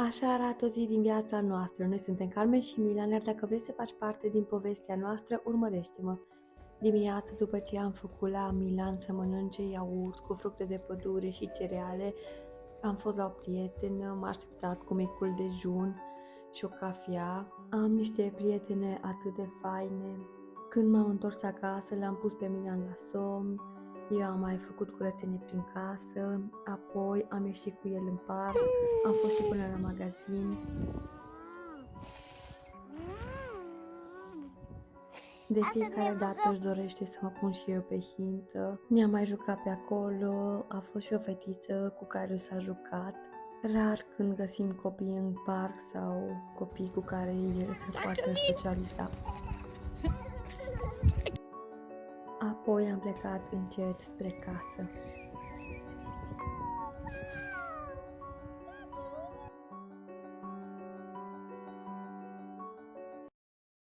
Așa arată o zi din viața noastră. Noi suntem Carmen și Milan, iar dacă vrei să faci parte din povestea noastră, urmărește-mă. Dimineața, după ce am făcut la Milan să mănânce iaurt cu fructe de pădure și cereale, am fost la o prietenă, m-a așteptat cu micul dejun și o cafea. Am niște prietene atât de faine. Când m-am întors acasă, l-am pus pe Milan la somn. Eu am mai făcut curățenie prin casă, apoi am ieșit cu el în parc, am fost și până la magazin. De fiecare dată își dorește să mă pun și eu pe hintă. Mi-am mai jucat pe acolo, a fost și o fetiță cu care s-a jucat. Rar când găsim copii în parc sau copii cu care el se poate socializa. Apoi am plecat încet spre casă.